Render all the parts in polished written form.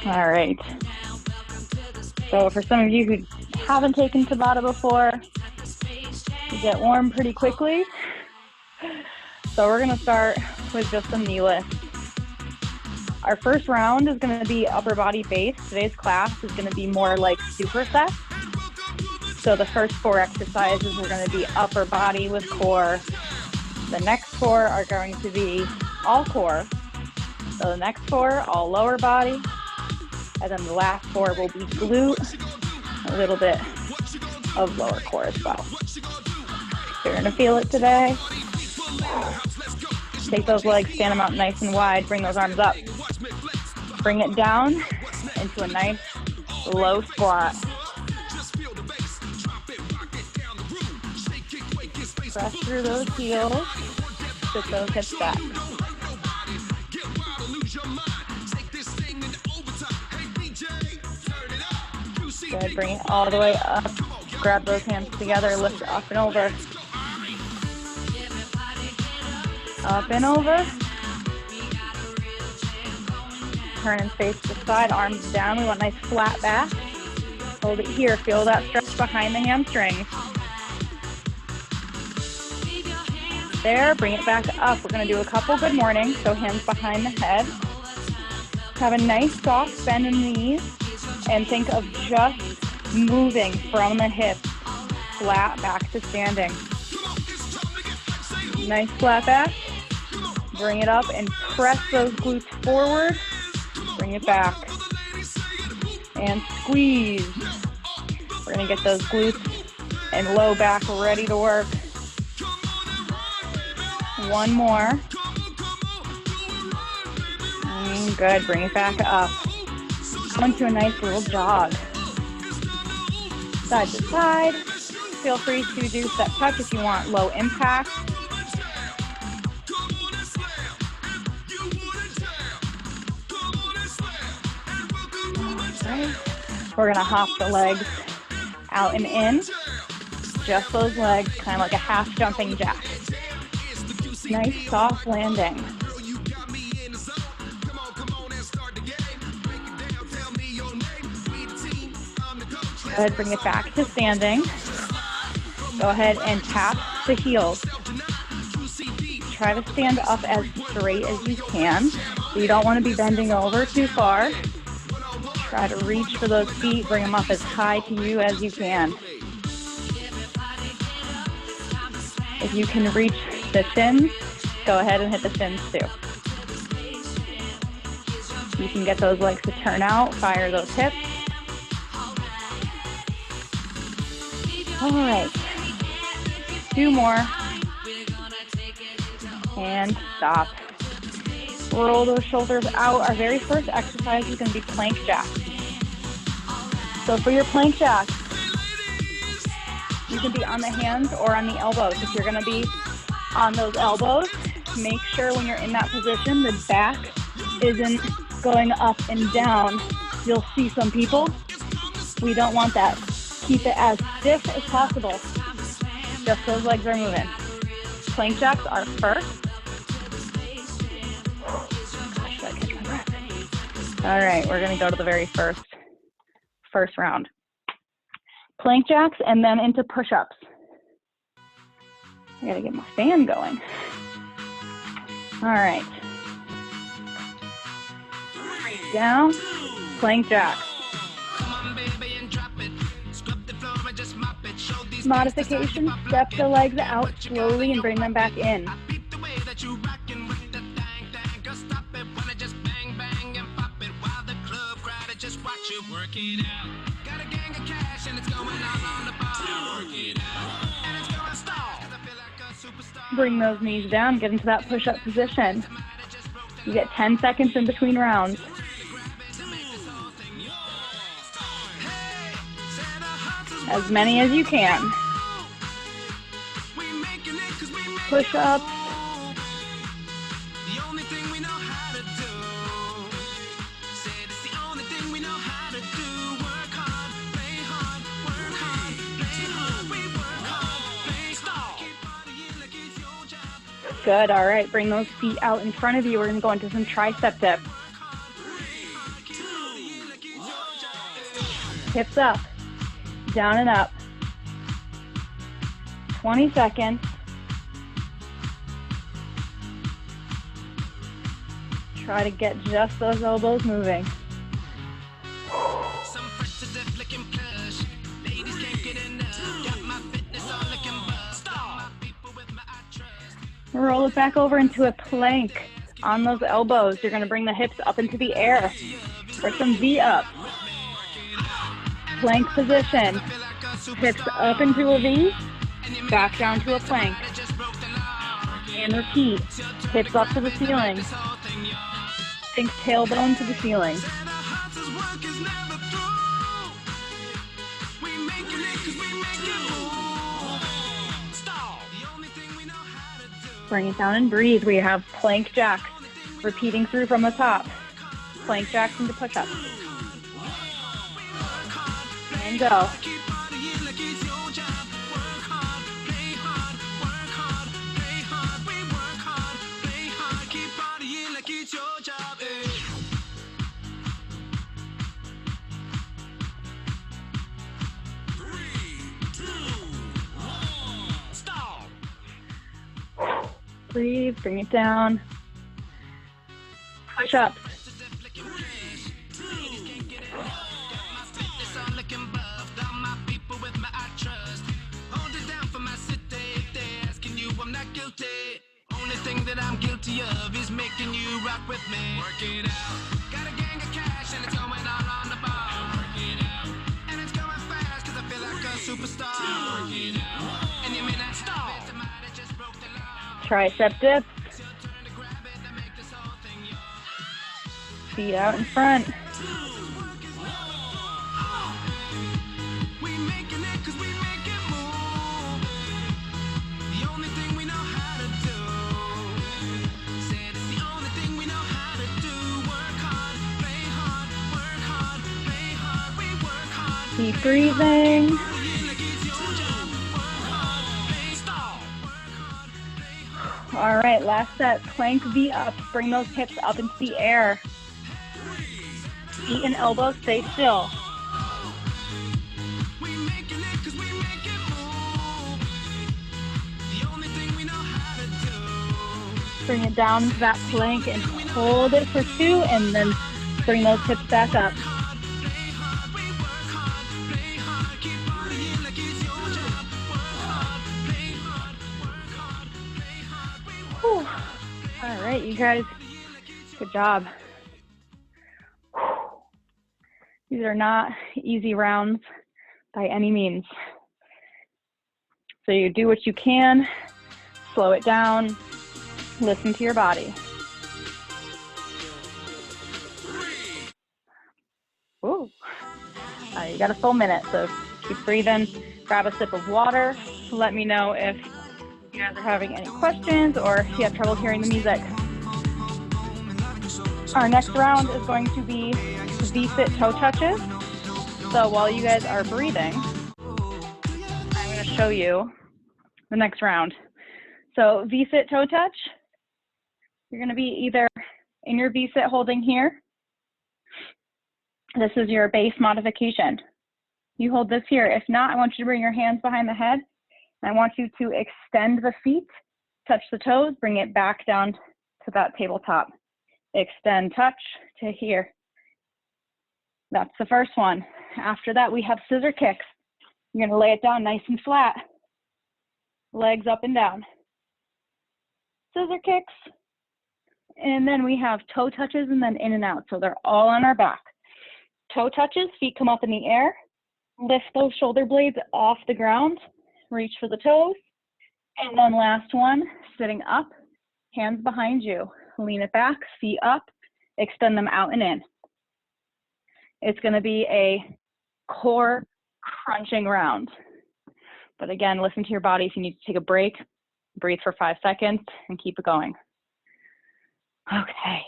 All right. So for some of you who haven't taken Tabata before, you get warm pretty quickly. So we're gonna start with just some knee lifts. Our first round is gonna be upper body base. Today's class is gonna be more like supersets. So the first 4 exercises are gonna be upper body with core. The next 4 are going to be all core. So the next 4, all lower body. And then the last 4 will be glute, a little bit of lower core as well. You're gonna feel it today. Take those legs, stand them out nice and wide, bring those arms up. Bring it down into a nice low squat. Press through those heels, sit those hips back. Good, bring it all the way up. Grab those hands together, lift up and over. Up and over. Turn and face the side, arms down. We want nice flat back. Hold it here, feel that stretch behind the hamstrings. There, bring it back up. We're gonna do a couple good mornings, so hands behind the head. Have a nice soft bend in the knees, and think of just moving from the hips, flat back to standing. Nice flat back. Bring it up and press those glutes forward. Bring it back. And squeeze. We're gonna get those glutes and low back ready to work. One more. Good, bring it back up. Go into a nice little jog. Side to side. Feel free to do step touch if you want low impact. Okay. We're gonna hop the legs out and in. Just those legs, kind of like a half jumping jack. Nice soft landing. Good, bring it back to standing. Go ahead and tap the heels. Try to stand up as straight as you can. So you don't want to be bending over too far. Try to reach for those feet, bring them up as high to you as you can. If you can reach the shins, go ahead and hit the shins too. You can get those legs to turn out, fire those hips. All right, 2 more. And stop. Roll those shoulders out. Our very first exercise is going to be plank jacks. So for your plank jacks, you can be on the hands or on the elbows. If you're going to be on those elbows, make sure when you're in that position, the back isn't going up and down. You'll see some people. We don't want that. Keep it as stiff as possible. Just those legs are moving. Plank jacks are first. Gosh, I catch my breath. All right, we're gonna go to the very first round. Plank jacks and then into push-ups. I gotta get my fan going. All right. Down, plank jacks. Modification, step the legs out slowly and bring them back in. Bring those knees down, get into that push-up position. You get 10 seconds in between rounds. As many as you can. Push-ups. Good, all right, bring those feet out in front of you. We're gonna go into some tricep dips. hips up, down and up. 20 seconds. Try to get just those elbows moving. Roll it back over into a plank on those elbows. You're going to bring the hips up into the air for some V-ups. Plank position. Hips up into a V, back down to a plank. And repeat. Hips up to the ceiling. Think tailbone to the ceiling. Bring it down and breathe. We have plank jacks, repeating through from the top. Plank jacks into push-ups. And go. Breathe, bring it down. Push up. Only thing that I'm guilty of is making you rock with me. Work it out. Got a gang of cash and it's going on the bar. Work it out. And it's going fast cause I feel like a superstar. Work it out. And you may not stop. Tricep dips. Feet out in front. Keep breathing. All right, last set, plank V up. Bring those hips up into the air. Feet and elbows stay still. Bring it down into that plank and hold it for 2, and then bring those hips back up. Whew. All right, you guys, good job. These are not easy rounds by any means. So you do what you can, slow it down, listen to your body. Ooh. You got a full minute, so keep breathing. Grab a sip of water. Let me know if you guys are having any questions or if you have trouble hearing the music. Our next round is going to be V-sit toe touches. So while you guys are breathing, I'm going to show you the next round. So V-sit toe touch, you're going to be either in your V-sit holding here. This is your base modification. You hold this here. If not, I want you to bring your hands behind the head. I want you to extend the feet, touch the toes, bring it back down to that tabletop. Extend, touch to here. That's the first one. After that, we have scissor kicks. You're gonna lay it down nice and flat. Legs up and down. Scissor kicks. And then we have toe touches and then in and out. So they're all on our back. Toe touches, feet come up in the air. Lift those shoulder blades off the ground. Reach for the toes. And then last one, sitting up, hands behind you. Lean it back, feet up, extend them out and in. It's gonna be a core crunching round. But again, listen to your body. If you need to take a break, breathe for 5 seconds and keep it going. Okay.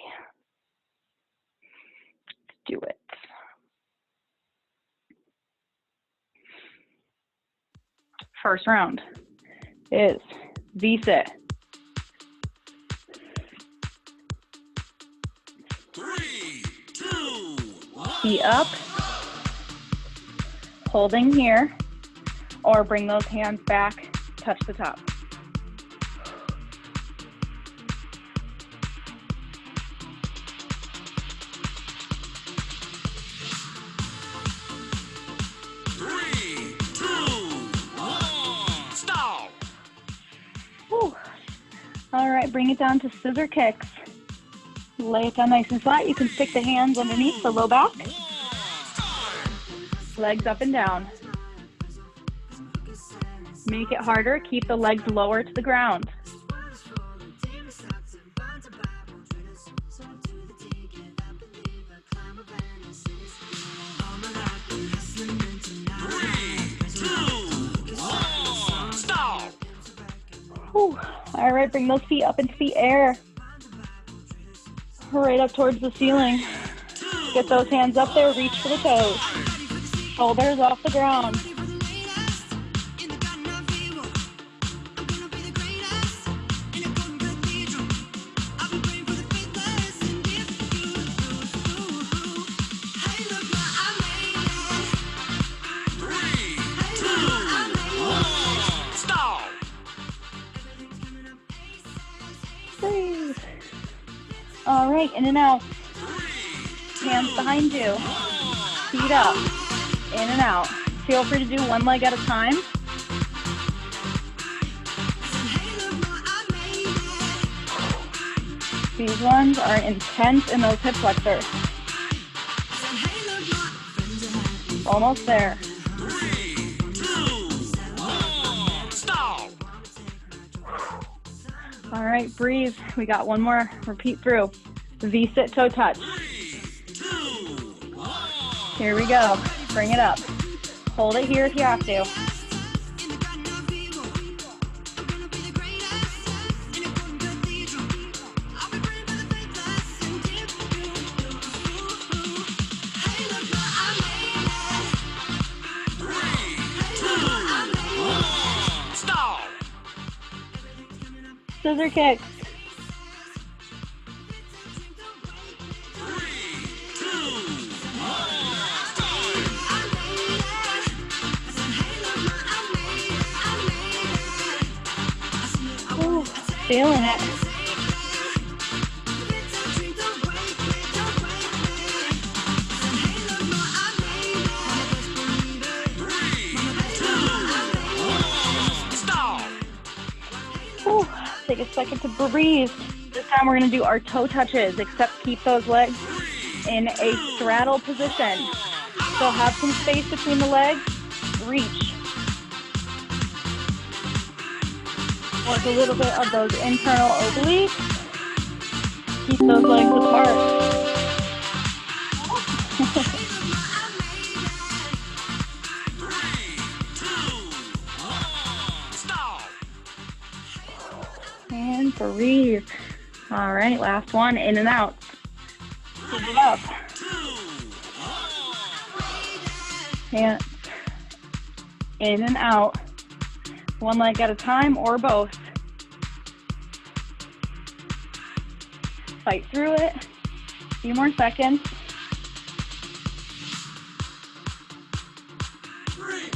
Let's do it. First round is V-sit. 3, 2, 1. Feet up. holding here, or bring those hands back, touch the top. All right, bring it down to scissor kicks. Lay it down nice and flat. You can stick the hands underneath the low back. Legs up and down. Make it harder. Keep the legs lower to the ground. Whew. All right, bring those feet up into the air. Right up towards the ceiling. Get those hands up there, reach for the toes. Shoulders off the ground. Breathe. All right, in and out. Hands behind you. Feet up. In and out. Feel free to do one leg at a time. These ones are intense in those hip flexors. Almost there. 3, 2, 1, stop. All right, breathe. We got one more. Repeat through. V-sit toe touch. 3, 2, 1. Here we go. Bring it up. Hold it here if you have to. Scissor kicks. 3, 2, 1. Ooh, feeling it. Ooh, take a second to breathe. This time we're going to do our toe touches, except keep those legs in a straddle position. So have some space between the legs. Reach. Work a little bit of those internal obliques. Keep those legs apart. And breathe. All right, last one, in and out. Keep it up. And in and out. One leg at a time or both. Fight through it. A few more seconds. 3,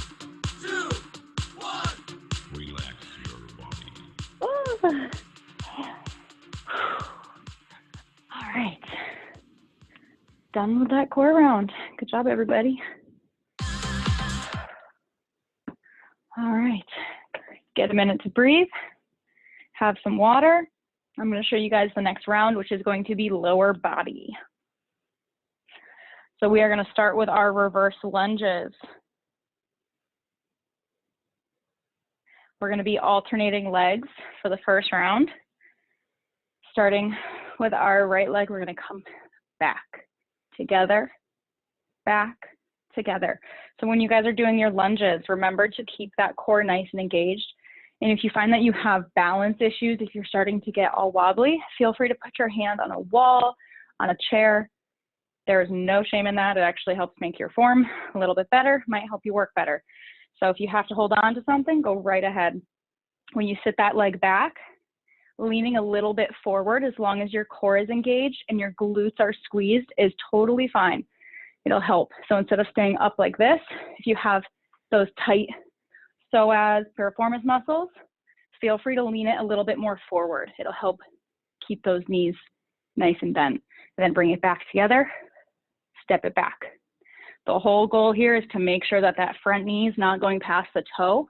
2, 1. Relax your body. Ooh. All right. Done with that core round. Good job, everybody. All right. Get a minute to breathe. Have some water. I'm going to show you guys the next round, which is going to be lower body. So we are going to start with our reverse lunges. We're going to be alternating legs for the first round. Starting with our right leg, we're going to come back, together, back, together. So when you guys are doing your lunges, remember to keep that core nice and engaged. And if you find that you have balance issues, if you're starting to get all wobbly, feel free to put your hand on a wall, on a chair. There is no shame in that. It actually helps make your form a little bit better, might help you work better. So if you have to hold on to something, go right ahead. When you sit that leg back, leaning a little bit forward, as long as your core is engaged and your glutes are squeezed, is totally fine. it'll help. So instead of staying up like this, if you have those tight psoas piriformis muscles, feel free to lean it a little bit more forward. It'll help keep those knees nice and bent. And then bring it back together, step it back. The whole goal here is to make sure that that front knee is not going past the toe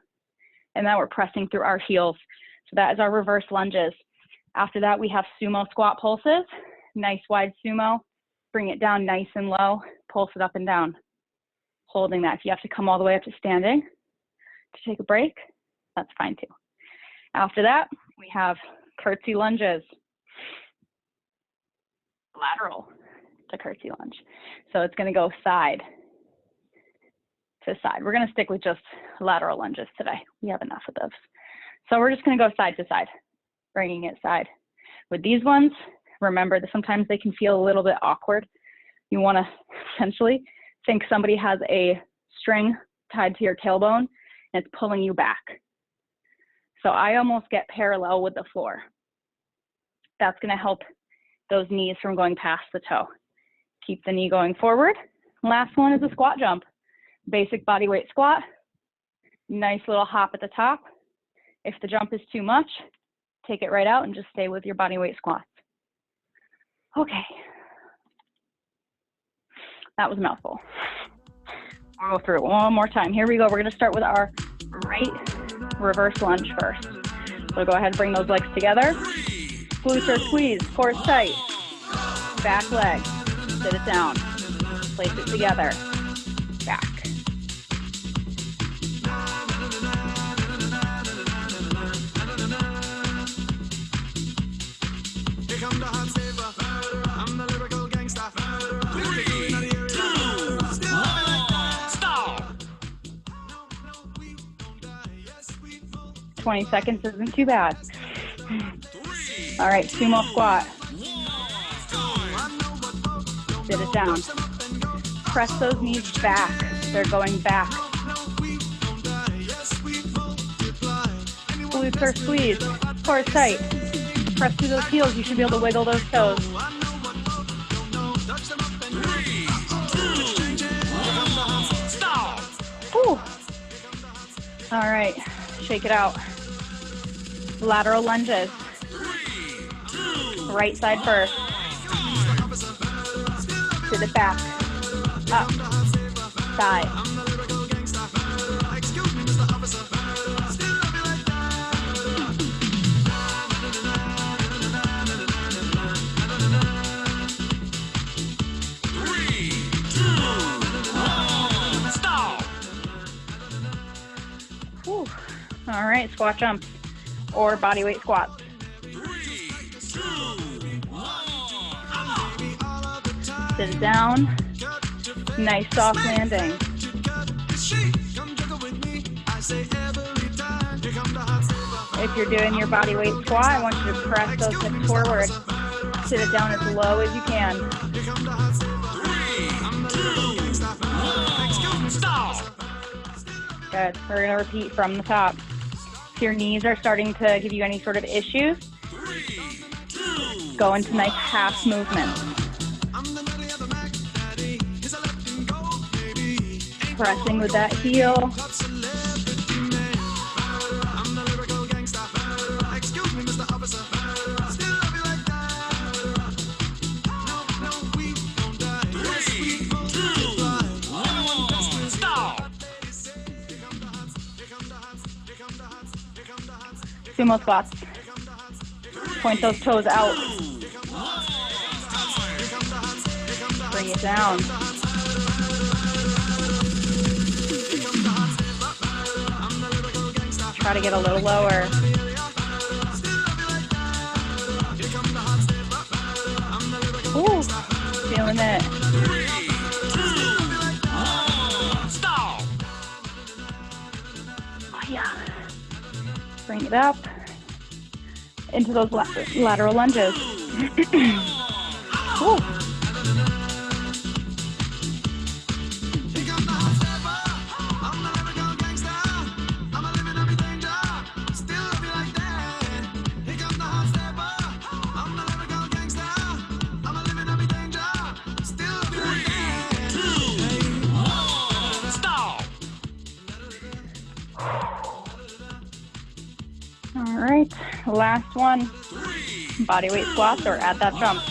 and that we're pressing through our heels. So that is our reverse lunges. After that, we have sumo squat pulses. Nice wide sumo. Bring it down nice and low. Pulse it up and down. Holding that. If you have to come all the way up to standing to take a break, that's fine too. After that, we have curtsy lunges. Lateral to curtsy lunge. So it's going to go side to side. We're going to stick with just lateral lunges today. We have enough of those. So we're just going to go side to side, bringing it side. With these ones, remember that sometimes they can feel a little bit awkward. You want to essentially think somebody has a string tied to your tailbone and it's pulling you back. So I almost get parallel with the floor. That's going to help those knees from going past the toe. Keep the knee going forward. Last one is a squat jump. Basic body weight squat. Nice little hop at the top. If the jump is too much, take it right out and just stay with your body weight squats. Okay. That was a mouthful. I'll go through it one more time. Here we go. We're going to start with our right reverse lunge first. So go ahead and bring those legs together. Glutes are squeezed, core tight. Back leg, sit it down. Place it together. Back. Here come the hot saver. I'm the lyrical gangster. 3, 2, 1, stop. 20 seconds isn't too bad. All right, sumo squat. Sit it down. Press those knees back. They're going back. Glutes are squeezed. Core tight. Press through those heels. You should be able to wiggle those toes. 3, 2, 1, stop. Whew. All right, shake it out. Lateral lunges. Right side first. Sit it back. Up. Side. Whew. All right, squat jumps or body weight squats. Sit it down. Nice soft landing. If you're doing your body weight squat, I want you to press those hips forward. Sit it down as low as you can. 3, 2, 1, stop. Good. We're going to repeat from the top. If your knees are starting to give you any sort of issues, go into nice half movements. Pressing with that heel. Sumo squats. Point those toes out. Bring it down. Try to get a little lower. Ooh, feeling it. 3, 2, 1, stop. Oh yeah. Bring it up into those lateral lunges. Ooh. Last one, body weight squats or add that jump.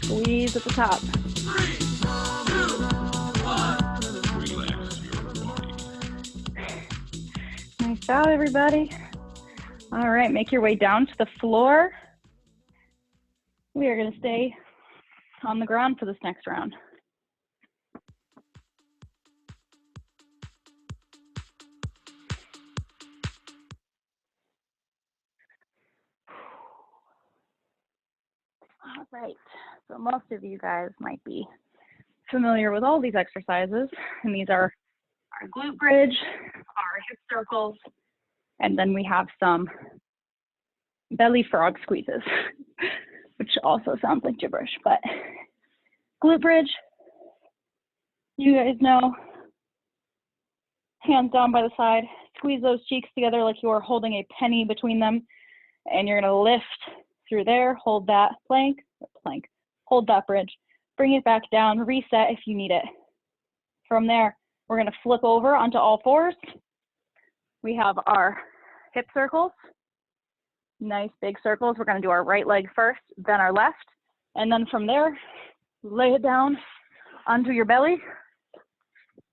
Squeeze at the top. 3, 2, 1. Relax your body. Nice job, everybody. All right, make your way down to the floor. We are going to stay on the ground for this next round. All right, so most of you guys might be familiar with all these exercises, and these are our glute bridge, our hip circles, and then we have some belly frog squeezes, which also sounds like gibberish, but glute bridge, you guys know, hands down by the side, squeeze those cheeks together like you are holding a penny between them, and you're gonna lift through there, hold that plank, hold that bridge, bring it back down, reset if you need it. From there, we're gonna flip over onto all fours. We have our hip circles, nice big circles. We're gonna do our right leg first, then our left, and then from there, lay it down onto your belly.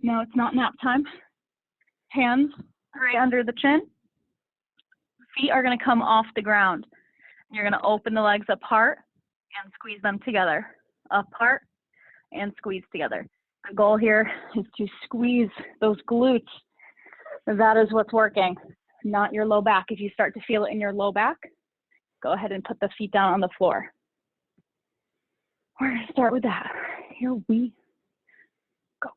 Now it's not nap time. Hands right under the chin. Feet are gonna come off the ground. You're gonna open the legs apart and squeeze them together. Apart and squeeze together. The goal here is to squeeze those glutes. That is what's working, not your low back. If you start to feel it in your low back, go ahead and put the feet down on the floor. We're gonna start with that. Here we go.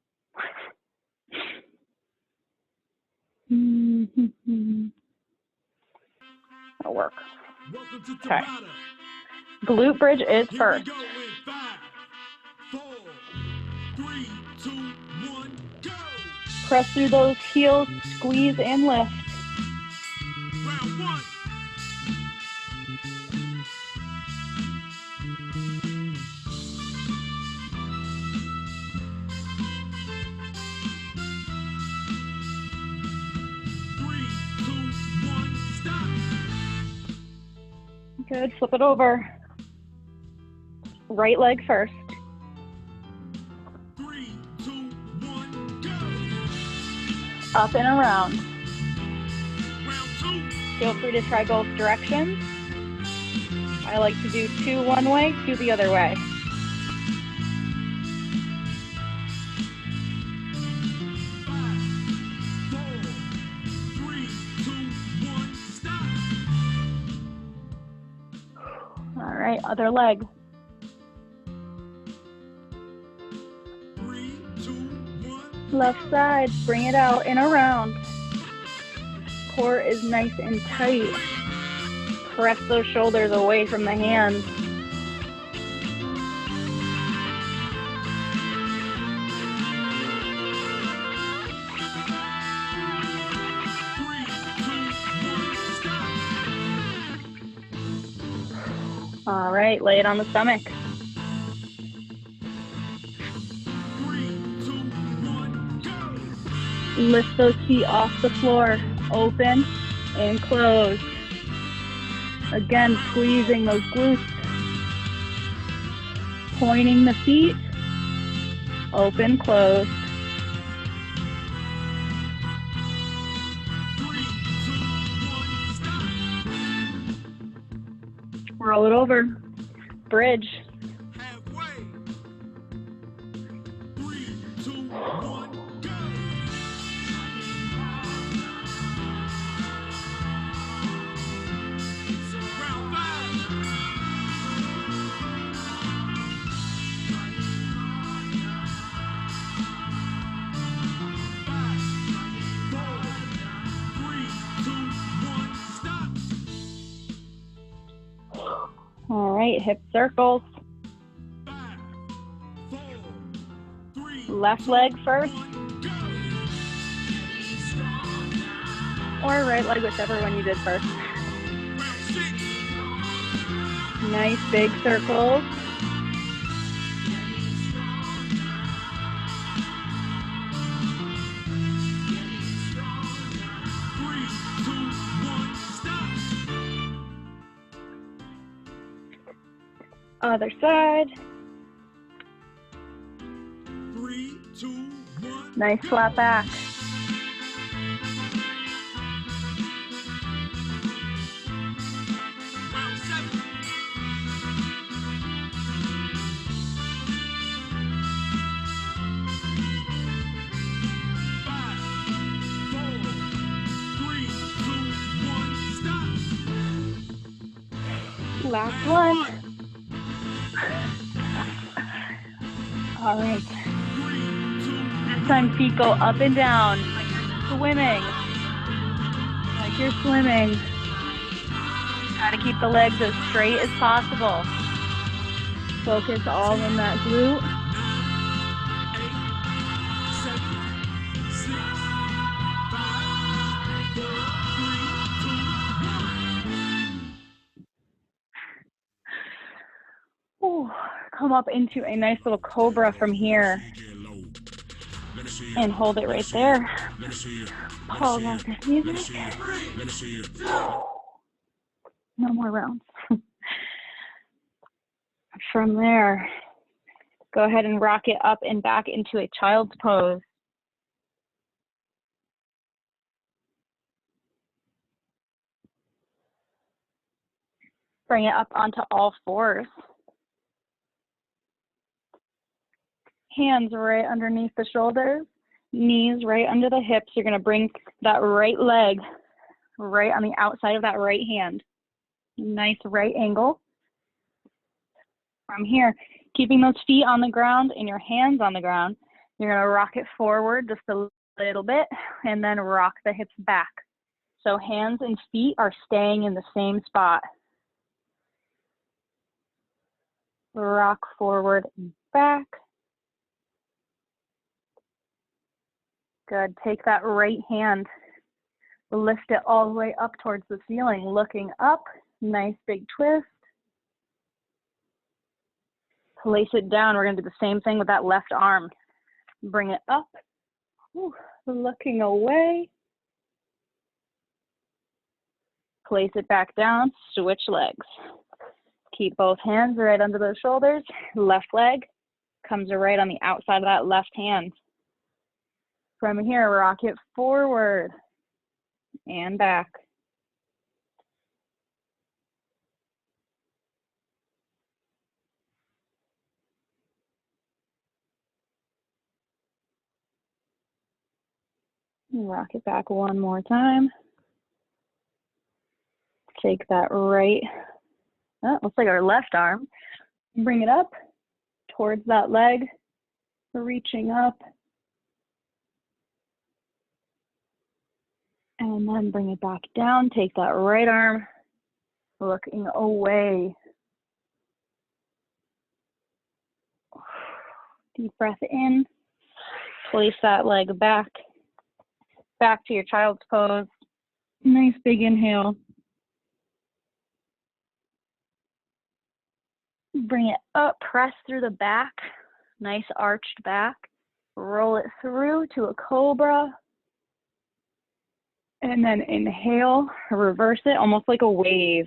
That'll work. Welcome to Okay. Tabata. Glute bridge is Here first. we go in 5, 4, 3, 2, 1, go. Press through those heels, squeeze and lift. Round 1. 3, 2, 1, stop. Good, flip it over. Right leg first. 3, 2, 1, go. Up and around. Round 2. Feel free to try both directions. I like to do 2 one way, 2 the other way. 5, 4, 3, 2, 1, stop. All right, other leg. 3, 2, 1. Left side, bring it out and around. Core is nice and tight. Press those shoulders away from the hands. All right, lay it on the stomach. 3, 2, 1, go. Lift those feet off the floor. Open and close. Again, squeezing those glutes. Pointing the feet. Open, close. 3, 2, 1, stop. Roll it over. Bridge. Halfway. 3, 2, 1, go. Round 5. 5, 4, 3, 2, 1, stop. All right, hip circles. 5, 4, 3, Left leg first 1, go. or right leg, whichever one you did first. Round Nice big circles. Other side. 3, 2, 1. Nice flat back. Round 7. 5, 4, 3, 2, 1, stop. Last one. All right. This time feet go up and down like you're swimming. Like you're swimming. Try to keep the legs as straight as possible. Focus all on that glute. 8, 7, 6, 5, 4, 3, 2, 1. Ooh, come up into a nice little cobra from here. And hold it right there. Pause off this music. No more rounds. From there, go ahead and rock it up and back into a child's pose. Bring it up onto all fours. Hands right underneath the shoulders, knees right under the hips. You're gonna bring that right leg right on the outside of that right hand. Nice right angle. From here, keeping those feet on the ground and your hands on the ground, you're gonna rock it forward just a little bit and then rock the hips back. So hands and feet are staying in the same spot. Rock forward and back. Good, take that right hand, lift it all the way up towards the ceiling, looking up, nice big twist. Place it down, we're gonna do the same thing with that left arm. Bring it up, ooh, looking away. Place it back down, switch legs. Keep both hands right under those shoulders, left leg comes right on the outside of that left hand. From here, rock it forward and back. Rock it back one more time. Take that right, looks like our left arm. Bring it up towards that leg, reaching up. And then bring it back down. Take that right arm, looking away. Deep breath in. Place that leg back to your child's pose. Nice big inhale. Bring it up, press through the back. Nice arched back. Roll it through to a cobra. And then inhale, reverse it almost like a wave.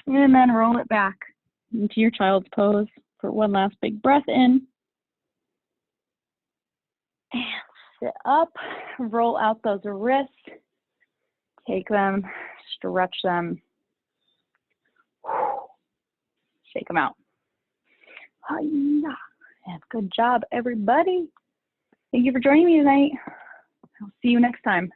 And then roll it back into your child's pose for one last big breath in. And sit up, roll out those wrists. Take them, stretch them. Shake them out. And good job, everybody. Thank you for joining me tonight. I'll see you next time.